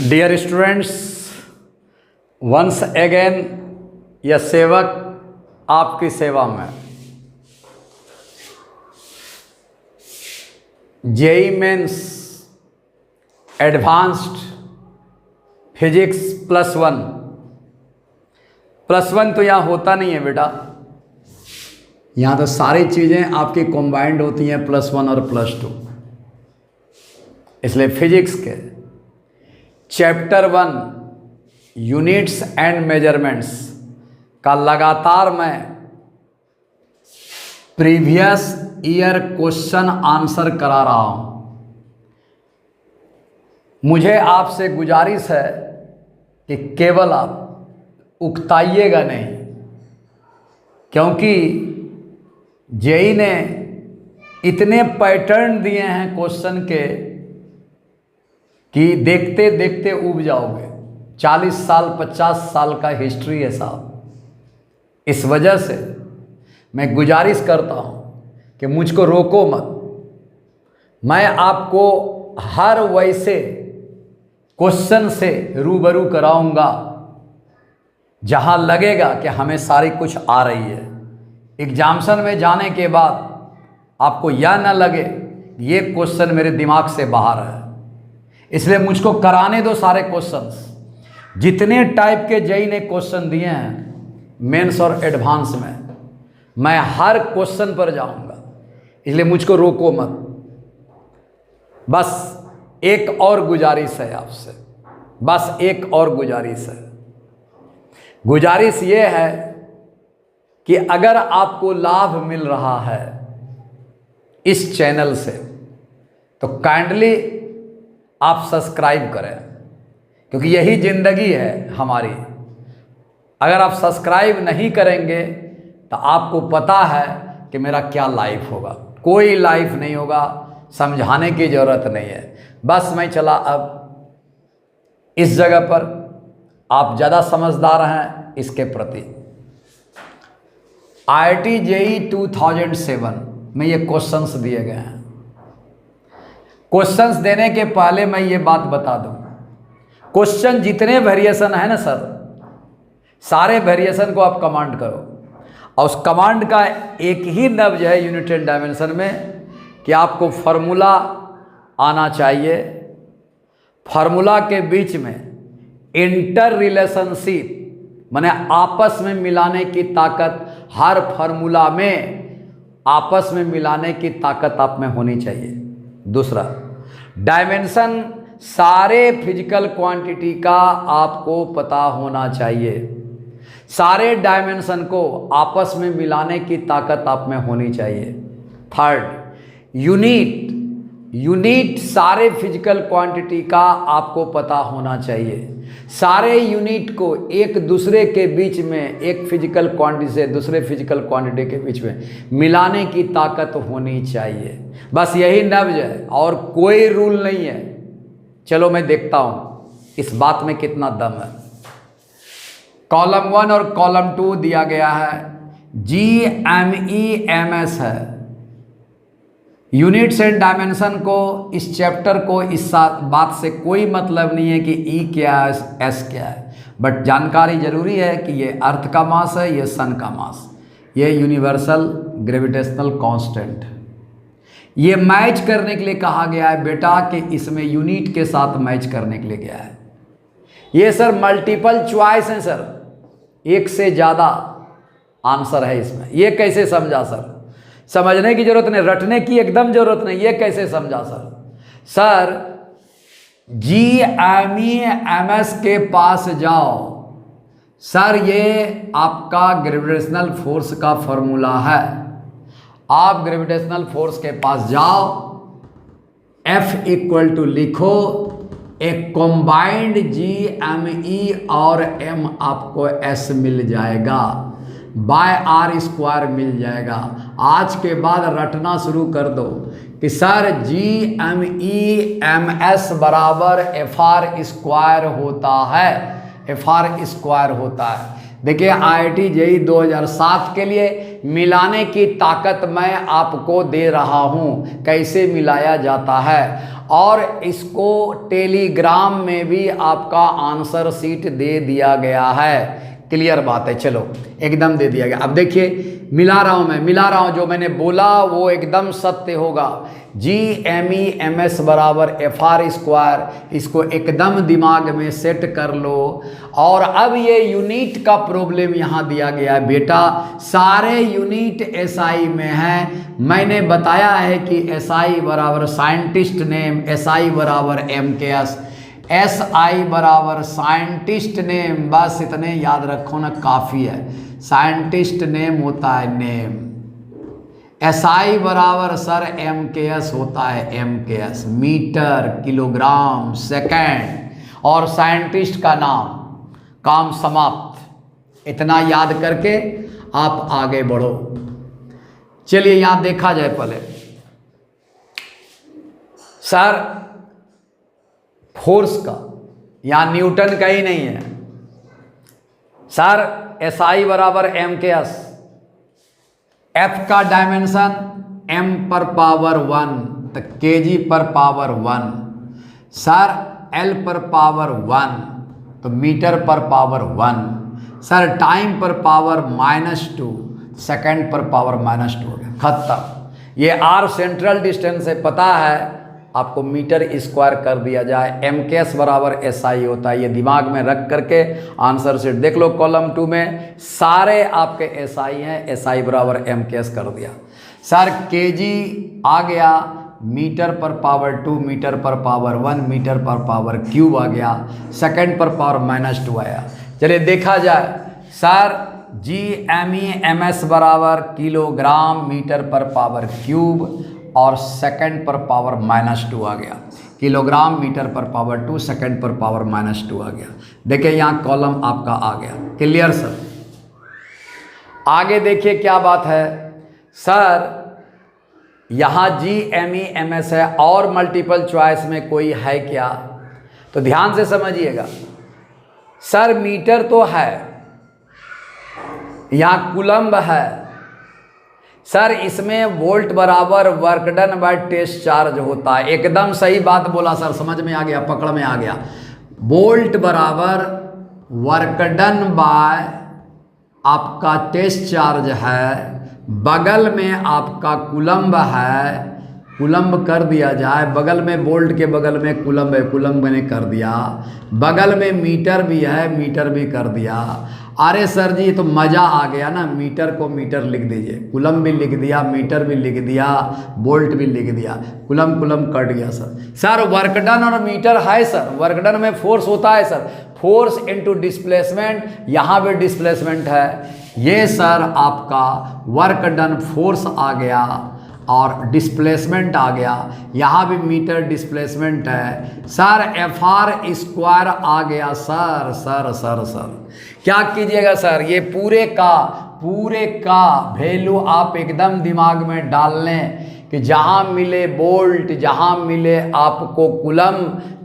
Dear students, once again यह सेवक आपकी सेवा में। जेई मेंस एडवांस्ड फिजिक्स +1 तो यहाँ होता नहीं है बेटा। यहाँ तो सारी चीज़ें आपकी कंबाइंड होती हैं +1 और +2। इसलिए फिजिक्स के चैप्टर 1 यूनिट्स एंड मेजरमेंट्स का लगातार मैं प्रीवियस ईयर क्वेश्चन आंसर करा रहा हूँ। मुझे आपसे गुजारिश है कि केवल आप उकताइएगा नहीं, क्योंकि जेई ने इतने पैटर्न दिए हैं क्वेश्चन के कि देखते देखते ऊब जाओगे। 40 साल 50 साल का हिस्ट्री है साहब। इस वजह से मैं गुजारिश करता हूँ कि मुझको रोको मत। मैं आपको हर वैसे क्वेश्चन से रूबरू कराऊंगा जहाँ लगेगा कि हमें सारी कुछ आ रही है। एग्जामिनेशन में जाने के बाद आपको यह न लगे ये क्वेश्चन मेरे दिमाग से बाहर है। इसलिए मुझको कराने दो सारे क्वेश्चंस। जितने टाइप के जेई ने क्वेश्चन दिए हैं मेंस और एडवांस में, मैं हर क्वेश्चन पर जाऊंगा। इसलिए मुझको रोको मत। बस एक और गुजारिश है आपसे, बस एक और गुजारिश है। गुजारिश ये है कि अगर आपको लाभ मिल रहा है इस चैनल से तो काइंडली आप सब्सक्राइब करें, क्योंकि यही ज़िंदगी है हमारी। अगर आप सब्सक्राइब नहीं करेंगे तो आपको पता है कि मेरा क्या लाइफ होगा। कोई लाइफ नहीं होगा, समझाने की ज़रूरत नहीं है। बस मैं चला अब इस जगह पर। आप ज़्यादा समझदार हैं इसके प्रति। IIT JEE 2007 में ये क्वेश्चंस दिए गए हैं। क्वेश्चंस देने के पहले मैं ये बात बता दूं, क्वेश्चन जितने वेरिएशन है ना सर, सारे वेरिएशन को आप कमांड करो। और उस कमांड का एक ही नब्ज है यूनिट एंड डायमेंशन में कि आपको फार्मूला आना चाहिए। फार्मूला के बीच में इंटर रिलेशनशिप माने आपस में मिलाने की ताकत, हर फार्मूला में आपस में मिलाने की ताकत आप में होनी चाहिए। दूसरा, डायमेंशन सारे फिजिकल क्वांटिटी का आपको पता होना चाहिए। सारे डायमेंशन को आपस में मिलाने की ताकत आप में होनी चाहिए। थर्ड, यूनिट सारे फिजिकल क्वांटिटी का आपको पता होना चाहिए। सारे यूनिट को एक दूसरे के बीच में, एक फिजिकल क्वांटिटी से दूसरे फिजिकल क्वांटिटी के बीच में मिलाने की ताकत होनी चाहिए। बस यही नब्ज है और कोई रूल नहीं है। चलो मैं देखता हूँ इस बात में कितना दम है। कॉलम 1 और कॉलम 2 दिया गया है। GMEMS है। यूनिट्स एंड डायमेंशन को, इस चैप्टर को इस बात से कोई मतलब नहीं है कि E क्या है, S क्या है, बट जानकारी जरूरी है कि ये अर्थ का मास है, ये सन का मास, ये यूनिवर्सल ग्रेविटेशनल कांस्टेंट है। ये मैच करने के लिए कहा गया है बेटा कि इसमें यूनिट के साथ मैच करने के लिए गया है। ये सर मल्टीपल चॉइस है सर, एक से ज़्यादा आंसर है इसमें। ये कैसे समझा सर? समझने की जरूरत नहीं, रटने की एकदम जरूरत नहीं। ये कैसे समझा सर? सर GMEMS के पास जाओ सर, ये आपका ग्रेविटेशनल फोर्स का फॉर्मूला है। आप ग्रेविटेशनल फोर्स के पास जाओ, F इक्वल टू लिखो, एक कॉम्बाइंड GME और M आपको S मिल जाएगा, बाय R² मिल जाएगा। आज के बाद रटना शुरू कर दो कि सर GMEMS बराबर FR² होता है, FR² होता है। देखिए IIT JEE 2007 के लिए मिलाने की ताकत मैं आपको दे रहा हूँ, कैसे मिलाया जाता है। और इसको टेलीग्राम में भी आपका आंसर शीट दे दिया गया है। क्लियर बात है, चलो एकदम दे दिया गया। अब देखिए मिला रहा हूँ, जो मैंने बोला वो एकदम सत्य होगा। GMEMS बराबर FR², इसको एकदम दिमाग में सेट कर लो। और अब ये यूनिट का प्रॉब्लम यहाँ दिया गया है बेटा, सारे यूनिट SI में है। मैंने बताया है कि SI बराबर साइंटिस्ट नेम, SI बराबर MKS, SI बराबर साइंटिस्ट नेम, बस इतने याद रखो ना, काफ़ी है। साइंटिस्ट नेम होता है नेम, SI बराबर सर MKS होता है MKS, मीटर, किलोग्राम, सेकंड, और साइंटिस्ट का नाम, काम समाप्त। इतना याद करके आप आगे बढ़ो। चलिए यहाँ देखा जाए पहले सर फोर्स का, यहाँ न्यूटन का ही नहीं है सर। SI बराबर MKS, F का डायमेंशन M पर पावर 1 तो kg पर पावर 1, सर L पर पावर 1 तो मीटर पर पावर 1, सर टाइम पर पावर -2, सेकंड पर पावर -2 हो गया, खत्म। ये R सेंट्रल डिस्टेंस है, पता है आपको, मीटर स्क्वायर कर दिया जाए। MKS बराबर SI होता है, ये दिमाग में रख करके आंसर शीट देख लो। कॉलम 2 में सारे आपके SI हैं, SI बराबर MKS कर दिया। सर kg आ गया, मीटर पर पावर 2, मीटर पर पावर 1, मीटर पर पावर क्यूब आ गया, सेकंड पर पावर -2 आया। चलिए देखा जाए सर, GMEMS बराबर किलोग्राम मीटर पर पावर क्यूब और सेकंड पर पावर -2 आ गया। किलोग्राम मीटर पर पावर 2, सेकंड पर पावर -2 आ गया। देखिए यहाँ कॉलम आपका आ गया। Clear sir? आगे देखिए क्या बात है सर, यहाँ GMEMS है और मल्टीपल चॉइस में कोई है क्या? तो ध्यान से समझिएगा सर, मीटर तो है, यहाँ कुलम्ब है सर, इसमें वोल्ट बराबर work done by test charge होता है। एकदम सही बात बोला सर, समझ में आ गया, पकड़ में आ गया। वोल्ट बराबर वर्क डन बाय आपका टेस्ट चार्ज है, बगल में आपका कुलम्ब है, कुलम्ब कर दिया जाए, बगल में वोल्ट के बगल में कुलम्ब है, कुलम्ब मैंने कर दिया, बगल में मीटर भी है, मीटर भी कर दिया। अरे सर जी तो मज़ा आ गया ना, मीटर को मीटर लिख दीजिए, कुलम भी लिख दिया, मीटर भी लिख दिया, वोल्ट भी लिख दिया, कुलम कुलम कट गया सर। सर वर्कडन और मीटर है सर, वर्कडन में फोर्स होता है सर, फोर्स इनटू डिस्प्लेसमेंट, यहाँ पे डिस्प्लेसमेंट है, ये सर आपका वर्क डन फोर्स आ गया और डिस्प्लेसमेंट आ गया, यहाँ भी मीटर डिस्प्लेसमेंट है सर। FR² आ गया सर। सर सर सर क्या कीजिएगा सर, ये पूरे का वैल्यू आप एकदम दिमाग में डाल लें कि जहाँ मिले वोल्ट, जहाँ मिले आपको कुलम,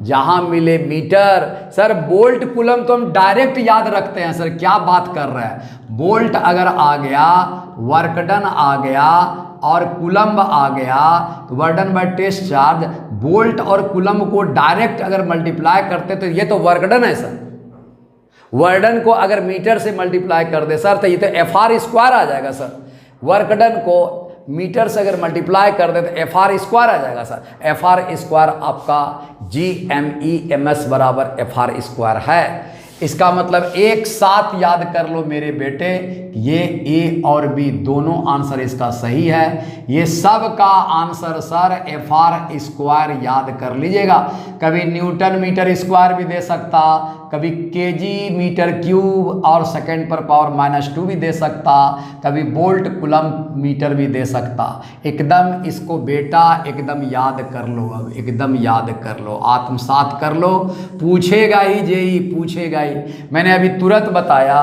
जहाँ मिले मीटर। सर वोल्ट कुलम तो हम डायरेक्ट याद रखते हैं सर, क्या बात कर रहे हैं। वोल्ट अगर आ गया, वर्कडन आ गया और कुलम्ब आ गया तो work done by test charge, volt और कुलम्ब को डायरेक्ट अगर मल्टीप्लाई करते तो ये तो वर्कडन है सर। वर्कडन को अगर मीटर से मल्टीप्लाई कर दे सर तो ये तो FR² आ जाएगा सर। वर्कडन को मीटर से अगर मल्टीप्लाई कर दे तो FR² आ जाएगा सर। FR² आपका GMEMS बराबर FR² है। इसका मतलब एक साथ याद कर लो मेरे बेटे, ये A और B दोनों आंसर इसका सही है। ये सब का आंसर सर FR² याद कर लीजिएगा। कभी न्यूटन मीटर स्क्वायर भी दे सकता, कभी केजी मीटर क्यूब और सेकंड पर पावर -2 भी दे सकता, कभी वोल्ट कुलम मीटर भी दे सकता। एकदम इसको बेटा एकदम याद कर लो, अब एकदम याद कर लो, आत्मसात कर लो, पूछेगा ही जेई पूछेगा ही। मैंने अभी तुरंत बताया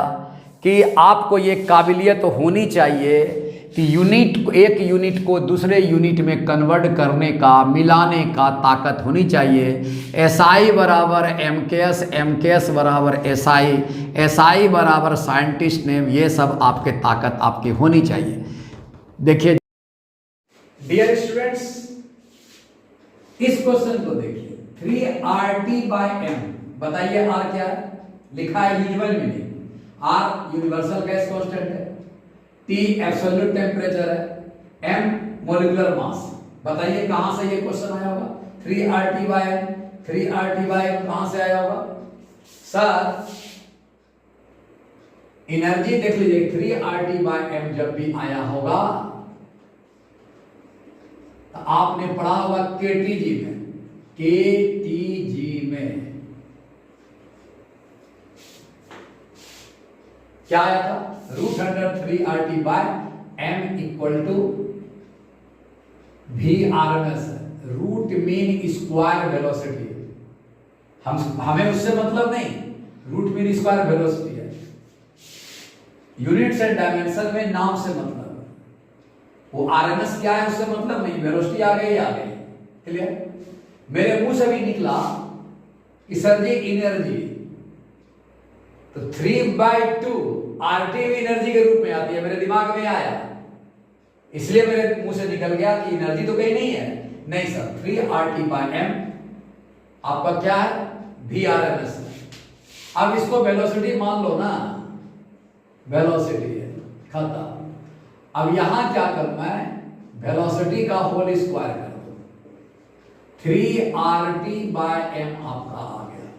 कि आपको ये काबिलियत होनी चाहिए कि एक यूनिट को दूसरे यूनिट में कन्वर्ट करने का, मिलाने का ताकत होनी चाहिए। SI बराबर MKS, MKS बराबर SI, SI बराबर साइंटिस्ट नेम, ये सब आपके ताकत आपकी होनी चाहिए। देखिए डियर स्टूडेंट्स, इस क्वेश्चन को देखिए, 3RT/m, बताइए आर क्या है, लिखा है usual meaning, R universal gas constant है, टी एब्सोल्यूट टेम्परेचर है, m मोलिकुलर मास। बताइए कहां से ये क्वेश्चन आया होगा, 3RT/m, 3RT/m कहां से आया होगा सर? एनर्जी देख लीजिए, 3RT/m जब भी आया होगा तो आपने पढ़ा होगा केटीजी में, केटीजी में क्या आया था, √3RT/m equal to VRMS, root mean square velocity. हमें उससे मतलब नहीं, रूट मीन स्क्वायर वेलोसिटी है, यूनिट्स एंड डायमेंशन में नाम से मतलब है, वो आरएमएस क्या है उससे मतलब नहीं, वेलोसिटी आ गई आ गई। क्लियर? मेरे मुंह से भी निकला कि सर जी एनर्जी, तो 3/2 आरटी भी एनर्जी के रूप में आती है, मेरे दिमाग में आया, इसलिए मेरे मुंह से निकल गया कि एनर्जी तो कहीं नहीं है। नहीं सर, 3RT/m आपका क्या है, VRMS। अब इसको वेलोसिटी मान लो ना, वेलोसिटी है, खत्म। अब यहां क्या करना है, वेलोसिटी का होल स्क्वायर कर दो, 3RT/m आपका आ गया,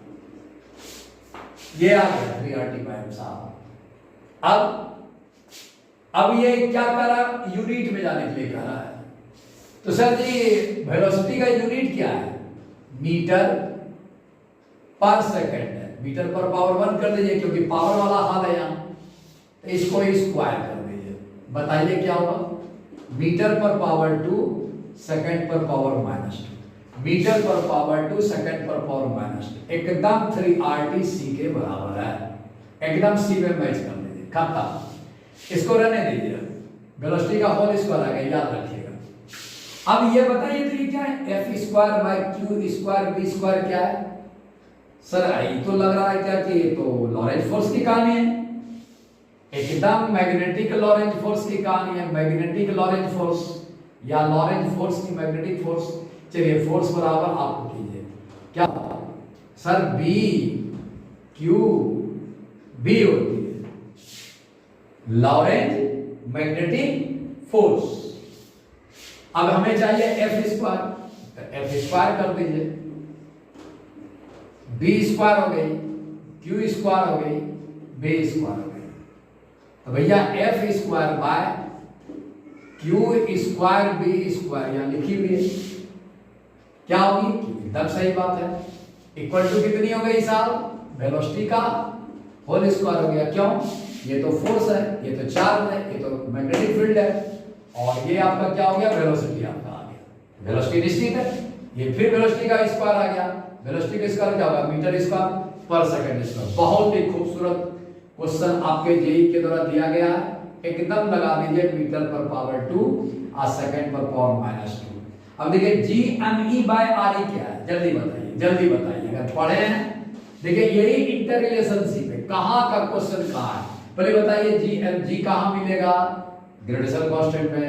ये आ गया 3RT/m साहब। अब ये क्या कर रहा है, यूनिट में जाने के लिए कह रहा है, तो सर जी वेलोसिटी का यूनिट क्या है, मीटर पर सेकंड है, मीटर पर पावर 1 कर दीजिए क्योंकि पावर वाला हाल है यहां, तो इसको स्क्वायर कर दीजिए। बताइए क्या होगा, मीटर पर पावर 2 सेकंड पर पावर -2, मीटर पर पावर 2 सेकंड पर पावर -2, एकदम 3RT/c के बराबर है, एकदम c में मैच कर दीजिए, खत्म। इसको रहने दीजिए, वेलोसिटी का होल स्क्वायर आ गया, याद रखिएगा। अब ये बताइए तो ये क्या है, F²/Q² V² क्या है सर? ये तो लग रहा है क्या कि ये तो लॉरेंज फोर्स की कहानी है, एकदम मैग्नेटिक लॉरेंज फोर्स की कहानी है, मैग्नेटिक लॉरेंज फोर्स या लॉरेंज फोर्स की मैग्नेटिक फोर्स। चलिए फोर्स बराबर आपको कीजिए क्या सर, BQ/B होती है लॉरेंज मैग्नेटिक फोर्स। अब हमें चाहिए F², F² कर दीजिए, B² हो गई, Q² हो गई, B² हो गई, तो भैया F²/Q²B² यहां लिखी हुई है, क्या होगी, एकदम सही बात है, इक्वल टू कितनी हो गई साहब, वेलोसिटी का होल स्क्वायर हो गया। क्यों, ये तो फोर्स है, ये तो चार्ज है, ये तो मैग्नेटिक फील्ड है, और ये आपका क्या हो गया, वेलोसिटी आपका आ गया, वेलोसिटी निश्चित है, ये फिर वेलोसिटी का स्क्वायर आ गया, वेलोसिटी का स्क्वायर क्या होगा, मीटर स्क्वायर पर सेकंड स्क्वायर। बहुत ही खूबसूरत क्वेश्चन आपके जेई के द्वारा दिया गया है, एकदम लगा दीजिए, मीटर पर पावर 2 और सेकंड पर पावर -2। अब देखिए GME/RE क्या है, जल्दी बताइए, जल्दी बताइए, अगर पढ़े हैं देखिए यही इंटर रिलेशनशिप है, कहां का क्वेश्चन कहां है, पहले बताइए। G कहां मिलेगा, ग्रेविटेशन कांस्टेंट में,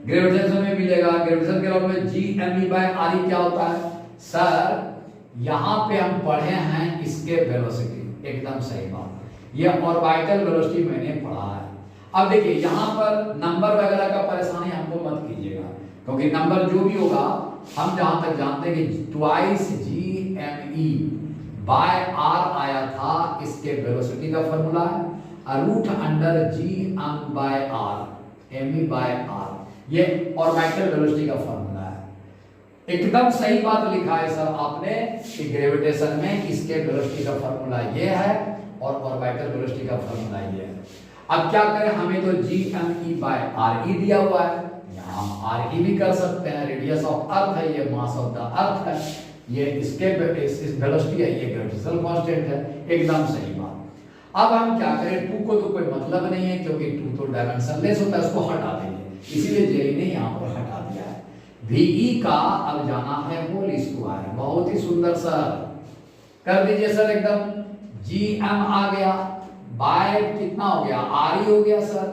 ग्रेविटेशन में मिलेगा, ग्रेविटेशन के लॉ में GME/RE क्या होता है सर, यहां पे हम पढ़े हैं इसके वेलोसिटी, एकदम सही बात, ये ऑर्बिटल वेलोसिटी मैंने पढ़ा है। अब देखिए यहां पर नंबर वगैरह का परेशानी हमको मत कीजिएगा, क्योंकि नंबर जो भी होगा हम जहां तक जानते हैं कि ट्वाइस GME/R आया था, इसके वेलोसिटी का फॉर्मूला है, √GM/R ME/R, ये ऑर्बिटल वेलोसिटी का फॉर्मूला है। एकदम सही बात लिखा है सर आपने कि ग्रेविटेशन में इसके वेलोसिटी का फॉर्मूला ये है और ऑर्बिटल वेलोसिटी का फॉर्मूला ये है। अब क्या करें, हमें तो GME/RE दिया हुआ है, यहाँ हम RE भी कर सकते हैं, रेडियस ऑफ अर्थ है, ये मास ऑफ द अर्थ है, ये इसके इस वेलोसिटी है, ये ग्रेविटेशनल कांस्टेंट है, एकदम सही बात। अब हम क्या करें, 2 को तो कोई मतलब नहीं है क्योंकि 2 तो डायमेंशनलेस होता है, उसको हटा देंगे, इसीलिए जेई ने यहाँ पर हटा दिया है। VE का अब जाना है होल स्क्वायर, बहुत ही सुंदर सर, कर दीजिए सर, एकदम GM आ गया, बाय कितना हो गया, RE हो गया सर।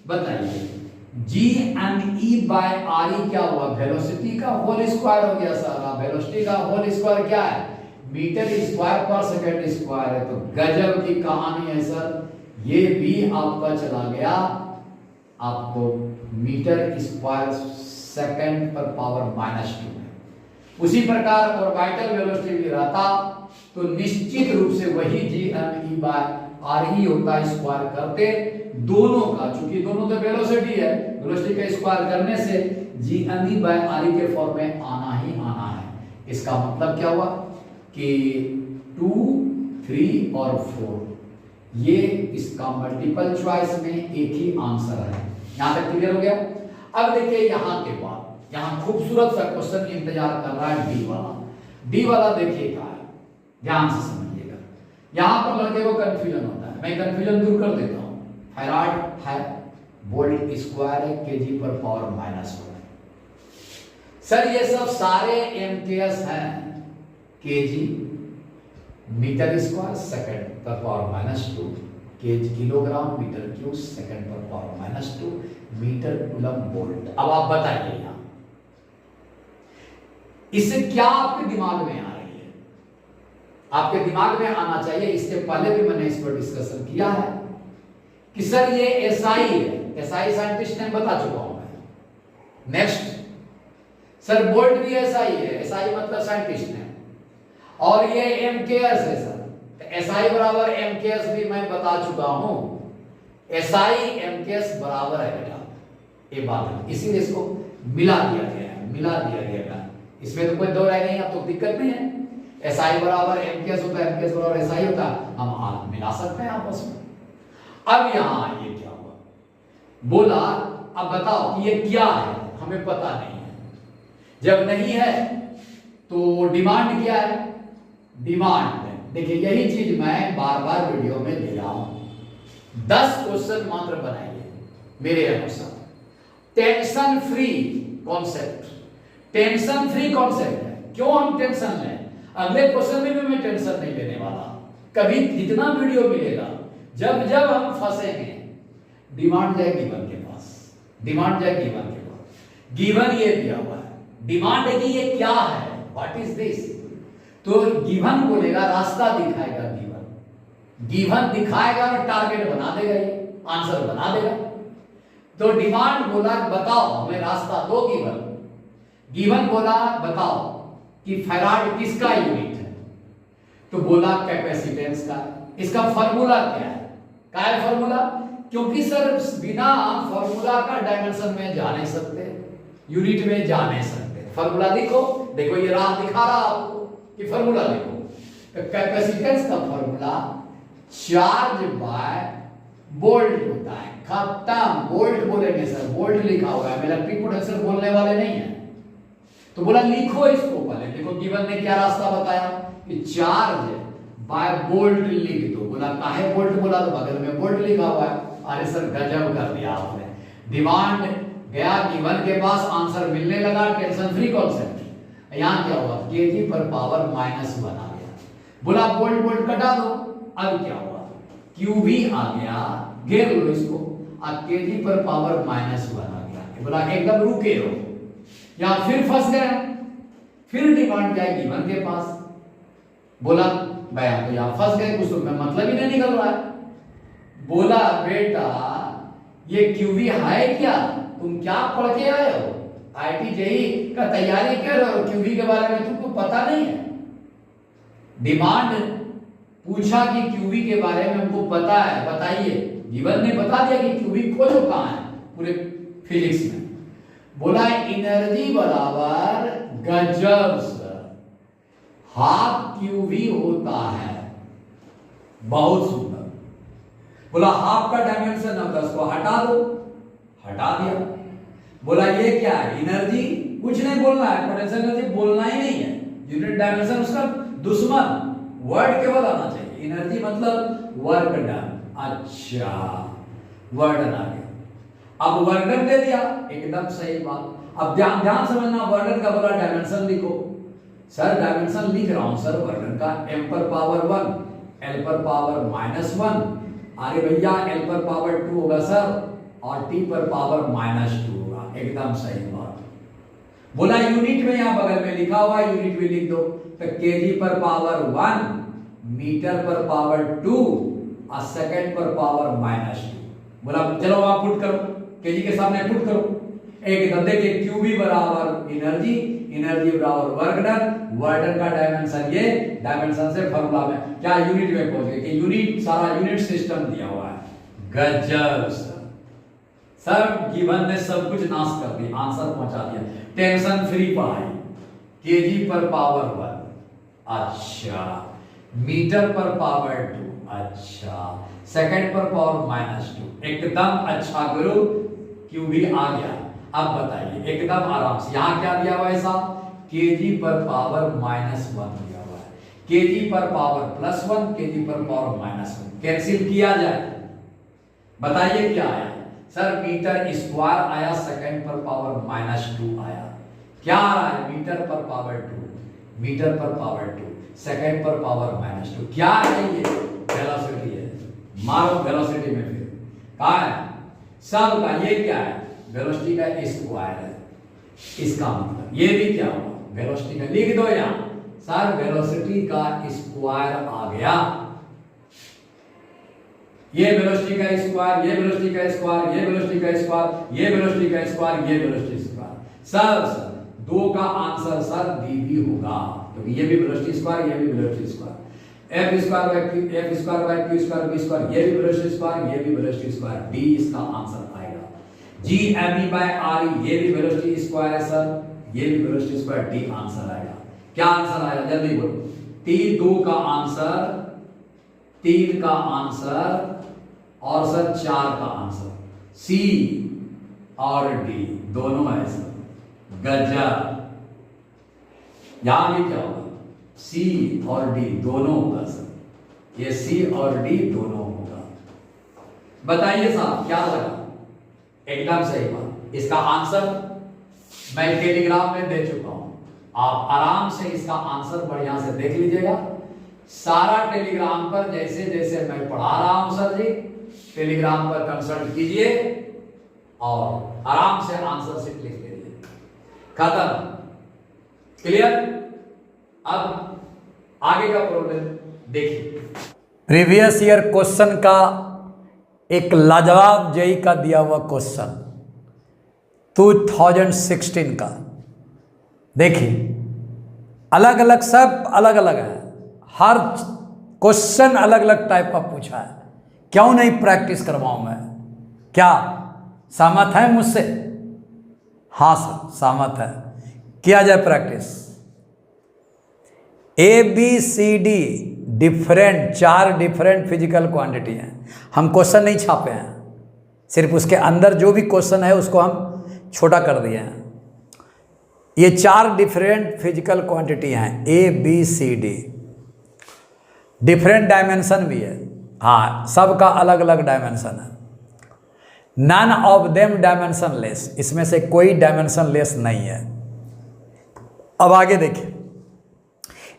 बताइए G M E by R E क्या हुआ, वेलोसिटी का होल स्क्वायर हो गया सर। वेलोसिटी का होल स्क्वायर क्या है, मीटर स्क्वायर पर सेकंड स्क्वायर है। तो गजब की कहानी है सर, ये भी आपका चला गया आपको मीटर स्क्वायर सेकंड पर पावर -2। उसी प्रकार ऑर्बिटल वेलोसिटी भी रहता तो निश्चित रूप से वही G M E by R E होता, स्क्वायर करते दोनों का, चूंकि दोनों तो वेलोसिटी है, वेलोसिटी का स्क्वायर करने से G M E by R E के फॉर्म में आना ही आना है। इसका मतलब क्या हुआ कि 2, 3 और 4 ये इसका मल्टीपल चॉइस में एक ही आंसर है। यहां तक क्लियर हो गया। अब देखिए यहां के बाद यहां खूबसूरत सा क्वेश्चन इंतजार कर रहा है डी वाला। डी वाला देखिए क्या है, ध्यान से समझिएगा। यहां पर लड़के को कंफ्यूजन होता है, मैं कंफ्यूजन दूर कर देता हूं। फैराड है, वोल्ट स्क्वायर है, केजी पर पावर -1। सर ये सब सारे एमकेएस हैं, केजी मीटर स्क्वायर सेकंड पर power -2, KG kilogram metre cube second पर पावर -2, मीटर कूलम वोल्ट। अब आप बताइए यहां इससे क्या आपके दिमाग में आ रही है, आपके दिमाग में आना चाहिए। इसके पहले भी मैंने इस पर डिस्कशन किया है कि सर ये एसआई है, एसआई साइंटिस्ट ने बता चुका हूं मैं। नेक्स्ट सर वोल्ट भी एसआई है, एसआई मतलब साइंटिस्ट ने, और ये एमकेएस है सर, एसआई बराबर एमकेएस भी मैं बता चुका हूं। एसआई एमकेएस बराबर है बेटा, ये बात है, इसीलिए इसको मिला दिया गया है, मिला दिया गया है। इसमें तो कोई दो राय नहीं, अब तो दिक्कत नहीं है। एसआई बराबर एमकेएस होता है, एमकेएस बराबर एसआई होता है, हम मिला सकते हैं आपस में। अब यहां ये क्या हुआ, बोला अब बताओ कि ये क्या है, हमें पता नहीं है। जब नहीं है तो डिमांड क्या है, डिमांड देखिए यही चीज मैं बार बार वीडियो में ले रहा हूं। 10 क्वेश्चन मात्र बनाइए मेरे अनुसार। Tension free concept, tension free concept है, क्यों हम टेंशन लें। अगले क्वेश्चन में भी मैं टेंशन नहीं लेने वाला। कभी जितना वीडियो मिलेगा, जब जब हम फंसेंगे, डिमांड जाए गिवन के पास, डिमांड जाए गिवन के पास। गिवन ये दिया हुआ है, डिमांड है कि ये क्या है, व्हाट इज दिस। तो गिवन बोलेगा, रास्ता दिखाएगा गिवन, गिवन दिखाएगा और टारगेट बना देगा, ये आंसर बना देगा। तो डिमांड बोला बताओ हमें रास्ता दो, गिवन। गिवन बोला बताओ कि फैराड किसका यूनिट है, तो बोला कैपेसिटेंस का। इसका फॉर्मूला क्या है, क्या है फॉर्मूला, क्योंकि सर बिना फॉर्मूला का डायमेंशन में जा नहीं सकते, यूनिट में जा नहीं सकते। फॉर्मूला देखो, देखो ये राह दिखा रहा आपको कि फॉर्मूला देखो। तो कैपेसिटेंस का फॉर्मूला चार्ज बाय वोल्ट होता है, खत्म। वोल्ट बोलेंगे सर, वोल्ट लिखा हुआ है, इलेक्ट्रिक पोटेंशियल बोलने वाले नहीं है। तो बोला लिखो इसको पहले, देखो गिवन ने क्या रास्ता बताया कि चार्ज बाय वोल्ट लिख दो। बोला काहे वोल्ट, बोला तो बगल में वोल्ट लिखा हुआ है। अरे सर गजब कर दिया आपने, डिमांड गया गिवन के पास, आंसर मिलने लगा, टेंशन फ्री कॉन्सेप्ट। यहां क्या हुआ, केजी पर पावर -1 आ गया। बोला वोल्ट वोल्ट कटा दो, अब क्या हुआ, क्यू भी आ गया, घेर लो इसको, अब केजी पर पावर -1 आ गया। बोला एकदम रुके हो, यहां फिर फंस गए, फिर डिमांड जाए गिवन के पास। बोला भाई आप तो यहां फंस गए, कुछ तो मतलब ही नहीं निकल रहा है। बोला बेटा ये क्यूवी है क्या, तुम क्या पढ़ के आए हो, आईटी जेई का तैयारी कर रहे हो, क्यूवी के बारे में तुमको पता नहीं है। डिमांड पूछा कि क्यूवी के बारे में हमको पता है, बताइए। गिवन ने बता दिया कि क्यूवी खोजो कहां है पूरे फिजिक्स में। बोला एनर्जी बराबर, गजब सर, हाफ क्यूवी होता है, बहुत सुंदर। बोला हाफ का डायमेंशन अब 10 को हटा दो, हटा दिया। बोला ये क्या है, एनर्जी, कुछ नहीं बोलना है, पोटेंशियल एनर्जी बोलना ही नहीं है, यूनिट डायमेंशन उसका दुश्मन, वर्ड केवल आना चाहिए। एनर्जी मतलब वर्क डन, अच्छा वर्क डन आ गया। अब वर्क डन दे दिया, एकदम सही बात। अब ध्यान समझना, वर्क डन का बोला डायमेंशन लिखो। सर डायमेंशन लिख रहा हूं सर, वर्क डन का m पर पावर 1, l पर पावर -1। अरे भैया l पर पावर 2 होगा सर, और t पर पावर -2 होगा। एकदम सही बात। बोला यूनिट में यहां बगल में लिखा हुआ है, यूनिट में लिख दो। तो केजी पर पावर 1, मीटर पर पावर 2 और सेकंड पर पावर -2। बोला चलो वहां पुट करो, केजी के सामने पुट करो। एक धंधे के क्यूबी बराबर एनर्जी, एनर्जी बराबर वर्क डन, वर्क डन का डायमेंशन ये, डायमेंशन से फार्मूला में क्या यूनिट में पहुंच गए कि यूनिट, सारा यूनिट सिस्टम दिया हुआ है। गजब सर, गिवन ने सब कुछ नाश कर दिया, आंसर पहुंचा दिया, टेंशन फ्री पढ़ाई। केजी पर पावर 1, अच्छा, मीटर पर पावर 2, अच्छा, सेकंड पर पावर -2। एकदम अच्छा गुरु, क्यूबी आ गया। अब बताइए एकदम आराम से, यहां क्या दिया हुआ है साहब, केजी पर पावर -1 दिया हुआ है, केजी पर पावर +1, केजी पर पावर -1, कैंसिल किया जाए, बताइए क्या आया सर, मीटर स्क्वायर आया, सेकंड पर पावर -2 आया। क्या आ रहा है, मीटर पर पावर 2, मीटर पर पावर 2, सेकंड पर पावर -2। क्या है ये, वेलोसिटी है। मारो वेलोसिटी में, फिर कहा है सब का, ये क्या है, वेलोसिटी का स्क्वायर है। इसका मतलब ये भी क्या होगा, वेलोसिटी का, लिख दो यहां सर, वेलोसिटी का स्क्वायर आ गया। ये वेलोसिटी का स्क्वायर, ये वेलोसिटी का स्क्वायर, ये वेलोसिटी का स्क्वायर, ये वेलोसिटी का स्क्वायर, ये वेलोसिटी स्क्वायर। सर दो का आंसर सर डी भी होगा, क्योंकि ये भी वेलोसिटी स्क्वायर, ये भी velocity square. F square by Q, F square by Q square B square, ये भी वेलोसिटी स्क्वायर, ये भी वेलोसिटी स्क्वायर, डी इसका आंसर आएगा। G M E by R E, ये भी वेलोसिटी स्क्वायर है सर, ये भी वेलोसिटी स्क्वायर, डी आंसर आएगा। क्या आंसर आएगा जल्दी बोलो, 2 का आंसर, 3 का आंसर और सर 4 का आंसर, सी और डी दोनों है सर। गजब, यहां भी क्या होगा, सी और डी दोनों होगा सर, ये सी और डी दोनों होगा। बताइए साहब क्या लगा, एकदम सही बात। इसका आंसर मैं टेलीग्राम में दे चुका हूं, आप आराम से इसका आंसर बढ़िया से देख लीजिएगा। सारा टेलीग्राम पर जैसे जैसे मैं पढ़ा रहा हूं सर जी, टेलीग्राम पर कंसल्ट कीजिए और आराम से आंसर शीट लिख लीजिए, खत्म, क्लियर। अब आगे का प्रॉब्लम देखिए। प्रीवियस ईयर क्वेश्चन का एक लाजवाब जेई का दिया हुआ क्वेश्चन 2016 का, देखिए अलग अलग, सब अलग अलग है, हर क्वेश्चन अलग अलग टाइप का पूछा है। क्यों नहीं प्रैक्टिस करवाऊं मैं, क्या सहमत है मुझसे? हाँ सर सहमत है, किया जाए practice. A B C D different, 4 different physical quantity हैं। हम क्वेश्चन नहीं छापे हैं, सिर्फ उसके अंदर जो भी क्वेश्चन है उसको हम छोटा कर दिए हैं। ये 4 डिफरेंट फिजिकल क्वांटिटी हैं, A B C D, different dimension भी है, हाँ सबका अलग अलग डायमेंशन है। None of them dimensionless, इसमें से कोई डायमेंशन लेस नहीं है। अब आगे देखिए,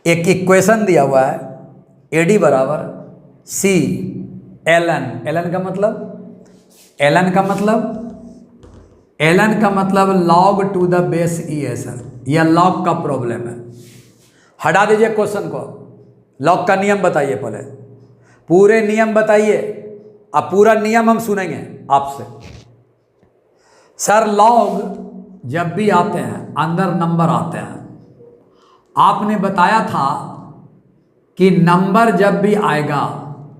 एक इक्वेशन दिया हुआ है, एडी बराबर C L N, L N का मतलब, एल एन का मतलब, एल एन का मतलब लॉग टू द बेस ई है सर, यह लॉग का प्रॉब्लम है। हटा दीजिए क्वेश्चन को, लॉग का नियम बताइए पहले, पूरे नियम बताइए, अब पूरा नियम हम सुनेंगे आपसे। सर लॉग जब भी आते हैं अंदर नंबर आते हैं, आपने बताया था कि नंबर जब भी आएगा,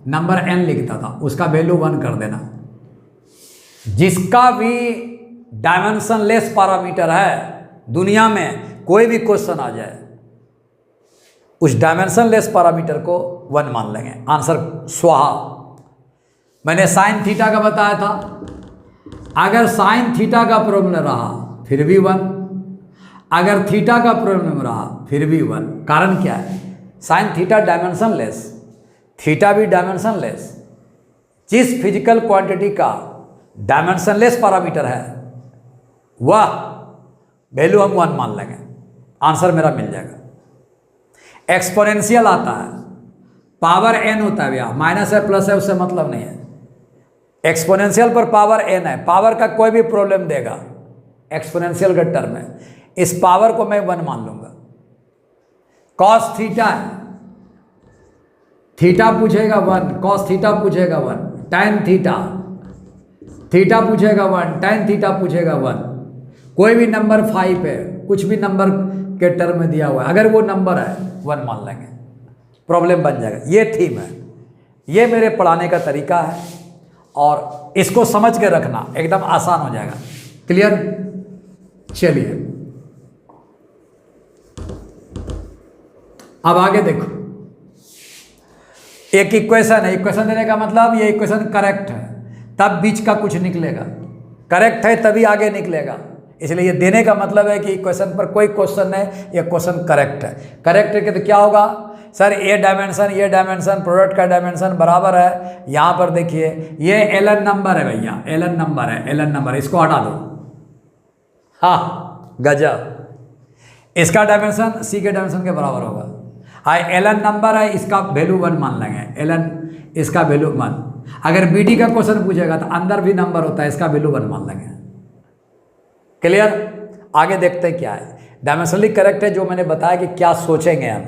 नंबर n लिखता था, उसका वैल्यू 1 कर देना। जिसका भी डायमेंशन लेस पैरामीटर है दुनिया में, कोई भी क्वेश्चन आ जाए, उस डायमेंशन लेस पैरामीटर को 1 मान लेंगे, आंसर स्वाहा। मैंने साइन थीटा का बताया था, अगर साइन थीटा का प्रॉब्लम रहा फिर भी 1, अगर थीटा का प्रॉब्लम रहा फिर भी 1। कारण क्या है, sine theta dimension less, theta भी डायमेंशन लेस। जिस फिजिकल क्वांटिटी का डायमेंशन लेस पैरामीटर है वह वैल्यू हम 1 मान लेंगे, आंसर मेरा मिल जाएगा। एक्सपोनेंशियल आता है, पावर n होता है भैया, माइनस है प्लस है उससे मतलब नहीं है, एक्सपोनेंशियल पर पावर n है, पावर का कोई भी प्रॉब्लम देगा एक्सपोनेंशियल के टर्म में, इस पावर को मैं 1 मान लूंगा। कॉस थीटा है, थीटा पूछेगा 1, कॉस थीटा पूछेगा 1, tan थीटा, थीटा पूछेगा 1, tan थीटा पूछेगा 1। कोई भी नंबर 5 है, कुछ भी नंबर के टर्म में दिया हुआ है, अगर वो नंबर है 1 मान लेंगे, प्रॉब्लम बन जाएगा। ये थीम है, ये मेरे पढ़ाने का तरीका है और इसको समझ के रखना, एकदम आसान हो जाएगा। क्लियर? चलिए अब आगे देखो, एक इक्वेशन है, इक्वेशन देने का मतलब ये इक्वेशन करेक्ट है तब बीच का कुछ निकलेगा, करेक्ट है तभी आगे निकलेगा, इसलिए ये देने का मतलब है कि इक्वेशन पर कोई क्वेश्चन है, ये क्वेश्चन करेक्ट है। करेक्ट है कि तो क्या होगा सर, ये डायमेंशन प्रोडक्ट का डायमेंशन बराबर है, यहाँ पर देखिए ये एलन नंबर है भैया, एलन नंबर है, एलन नंबर, इसको हटा दो। हाँ गजब, इसका डायमेंशन सी के डायमेंशन के बराबर होगा। हाँ एलन नंबर है, इसका वैल्यू 1 मान लेंगे, एलन इसका वैल्यू 1। अगर बीडी का क्वेश्चन पूछेगा तो अंदर भी नंबर होता है, इसका वैल्यू 1 मान लेंगे। क्लियर? आगे देखते हैं क्या है। डायमेंशनली करेक्ट है जो मैंने बताया कि क्या सोचेंगे हम।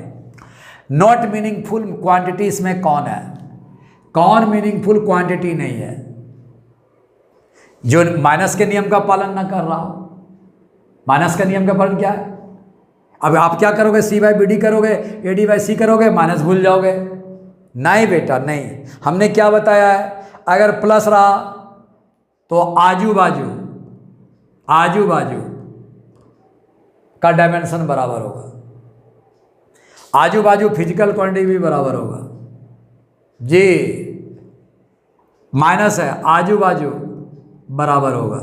नॉट मीनिंगफुल क्वांटिटी इसमें कौन है? कौन मीनिंगफुल क्वांटिटी नहीं है? जो माइनस के नियम का पालन ना कर रहा हो। माइनस का नियम का पालन क्या है? अब आप क्या करोगे, सी बाई बी डी करोगे, ए डी बाई सी करोगे, माइनस भूल जाओगे? नहीं बेटा नहीं, हमने क्या बताया है, अगर प्लस रहा तो आजू बाजू का डायमेंशन बराबर होगा, आजू बाजू फिजिकल क्वांटिटी भी बराबर होगा जी। माइनस है, आजू बाजू बराबर होगा,